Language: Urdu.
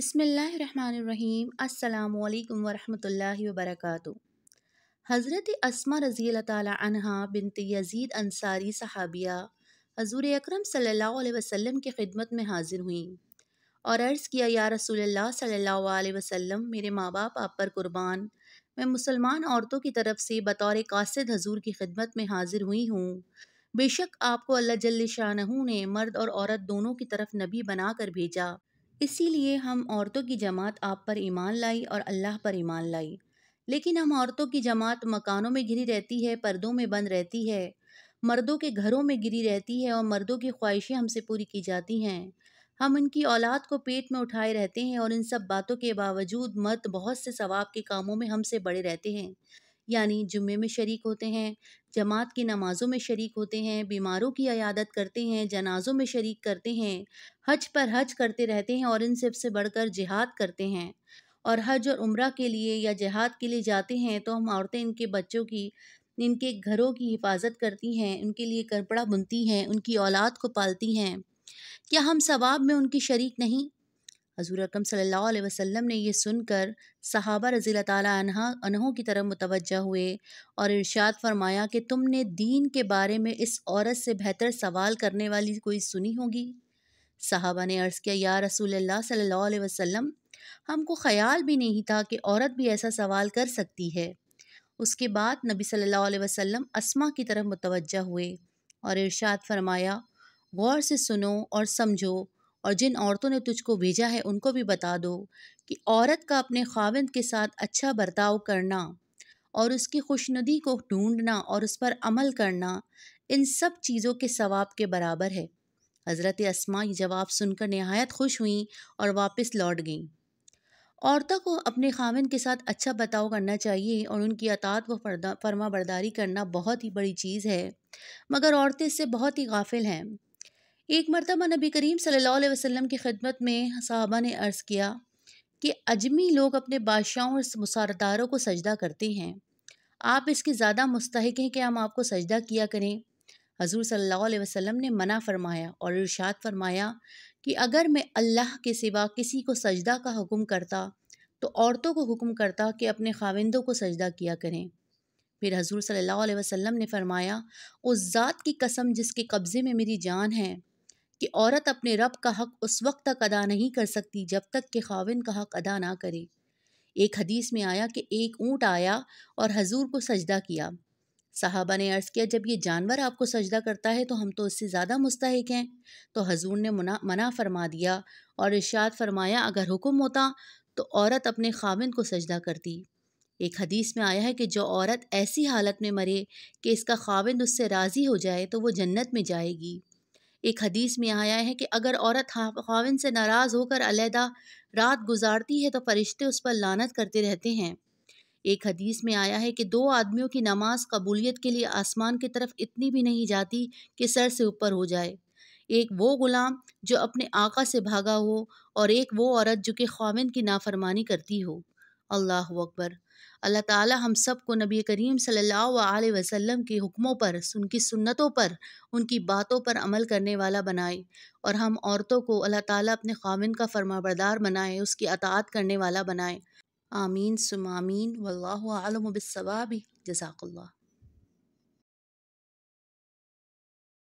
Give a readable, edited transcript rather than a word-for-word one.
بسم اللہ الرحمن الرحیم۔ السلام علیکم ورحمۃ اللہ وبرکاتہ۔ حضرت اسما رضی اللہ تعالی عنہا بنت یزید انصاری صحابیہ حضور اکرم صلی اللہ علیہ وسلم کی خدمت میں حاضر ہوئیں اور عرض کیا، یا رسول اللہ صلی اللہ علیہ وسلم، میرے ماں باپ آپ پر قربان، میں مسلمان عورتوں کی طرف سے بطور قاصد حضور کی خدمت میں حاضر ہوئی ہوں۔ بے شک آپ کو اللہ جل شانہ نے مرد اور عورت دونوں کی طرف نبی بنا کر بھیجا، اسی لیے ہم عورتوں کی جماعت آپ پر ایمان لائی اور اللہ پر ایمان لائی۔ لیکن ہم عورتوں کی جماعت مکانوں میں گھری رہتی ہے، پردوں میں بند رہتی ہے، مردوں کے گھروں میں گری رہتی ہے اور مردوں کی خواہشیں ہم سے پوری کی جاتی ہیں۔ ہم ان کی اولاد کو پیٹ میں اٹھائے رہتے ہیں اور ان سب باتوں کے باوجود مرد بہت سے ثواب کے کاموں میں ہم سے بڑے رہتے ہیں، یعنی جمعے میں شریک ہوتے ہیں، جماعت کی نمازوں میں شریک ہوتے ہیں، بیماروں کی عیادت کرتے ہیں، جنازوں میں شریک کرتے ہیں، حج پر حج کرتے رہتے ہیں اور ان سب سے بڑھ کر جہاد کرتے ہیں۔ اور حج اور عمرہ کے لیے یا جہاد کے لیے جاتے ہیں تو ہم عورتیں ان کے بچوں کی، ان کے گھروں کی حفاظت کرتی ہیں، ان کے لیے کپڑا بنتی ہیں، ان کی اولاد کو پالتی ہیں۔ کیا ہم ثواب میں ان کی شریک نہیں؟ حضور اکرم صلی اللہ علیہ وسلم نے یہ سن کر صحابہ رضی اللہ تعالیٰ عنہوں کی طرف متوجہ ہوئے اور ارشاد فرمایا کہ تم نے دین کے بارے میں اس عورت سے بہتر سوال کرنے والی کوئی سنی ہوگی؟ صحابہ نے عرض کیا، یا رسول اللہ صلی اللہ علیہ وسلم، ہم کو خیال بھی نہیں تھا کہ عورت بھی ایسا سوال کر سکتی ہے۔ اس کے بعد نبی صلی اللہ علیہ وسلم اسما کی طرف متوجہ ہوئے اور ارشاد فرمایا، غور سے سنو اور سمجھو، اور جن عورتوں نے تجھ کو بھیجا ہے ان کو بھی بتا دو کہ عورت کا اپنے خاوند کے ساتھ اچھا برتاؤ کرنا اور اس کی خوشنودی کو ڈھونڈنا اور اس پر عمل کرنا ان سب چیزوں کے ثواب کے برابر ہے۔ حضرت اسما یہ جواب سن کر نہایت خوش ہوئیں اور واپس لوٹ گئیں۔ عورتوں کو اپنے خاوند کے ساتھ اچھا برتاؤ کرنا چاہیے اور ان کی اطاعت و فرما برداری کرنا بہت ہی بڑی چیز ہے، مگر عورتیں اس سے بہت ہی غافل ہیں۔ ایک مرتبہ نبی کریم صلی اللہ علیہ وسلم کی خدمت میں صحابہ نے عرض کیا کہ اجمی لوگ اپنے بادشاہوں اور مسارداروں کو سجدہ کرتے ہیں، آپ اس کے زیادہ مستحق ہیں کہ ہم آپ کو سجدہ کیا کریں؟ حضور صلی اللہ علیہ وسلم نے منع فرمایا اور ارشاد فرمایا کہ اگر میں اللہ کے سوا کسی کو سجدہ کا حکم کرتا تو عورتوں کو حکم کرتا کہ اپنے خاوندوں کو سجدہ کیا کریں۔ پھر حضور صلی اللہ علیہ وسلم نے فرمایا، اس ذات کی قسم جس کے قبضے میں میری جان ہے کہ عورت اپنے رب کا حق اس وقت تک ادا نہیں کر سکتی جب تک کہ خاوند کا حق ادا نہ کرے۔ ایک حدیث میں آیا کہ ایک اونٹ آیا اور حضور کو سجدہ کیا۔ صحابہ نے عرض کیا، جب یہ جانور آپ کو سجدہ کرتا ہے تو ہم تو اس سے زیادہ مستحق ہیں۔ تو حضور نے منع فرما دیا اور ارشاد فرمایا، اگر حکم ہوتا تو عورت اپنے خاوند کو سجدہ کرتی۔ ایک حدیث میں آیا ہے کہ جو عورت ایسی حالت میں مرے کہ اس کا خاوند اس سے راضی ہو جائے تو وہ جنت میں جائے گی۔ ایک حدیث میں آیا ہے کہ اگر عورت خاوند سے ناراض ہو کر علیحدہ رات گزارتی ہے تو فرشتے اس پر لعنت کرتے رہتے ہیں۔ ایک حدیث میں آیا ہے کہ دو آدمیوں کی نماز قبولیت کے لیے آسمان کی طرف اتنی بھی نہیں جاتی کہ سر سے اوپر ہو جائے، ایک وہ غلام جو اپنے آقا سے بھاگا ہو اور ایک وہ عورت جو کہ خاوند کی نافرمانی کرتی ہو۔ اللہ اکبر۔ اللہ تعالی ہم سب کو نبی کریم صلی اللہ علیہ وسلم کے حکموں پر، ان کی سنتوں پر، ان کی باتوں پر عمل کرنے والا بنائے، اور ہم عورتوں کو اللہ تعالی اپنے خاوند کا فرما بردار بنائے، اس کی اطاعت کرنے والا بنائے۔ آمین ثم آمین، واللہ اعلم بالصواب۔ جزاک اللہ۔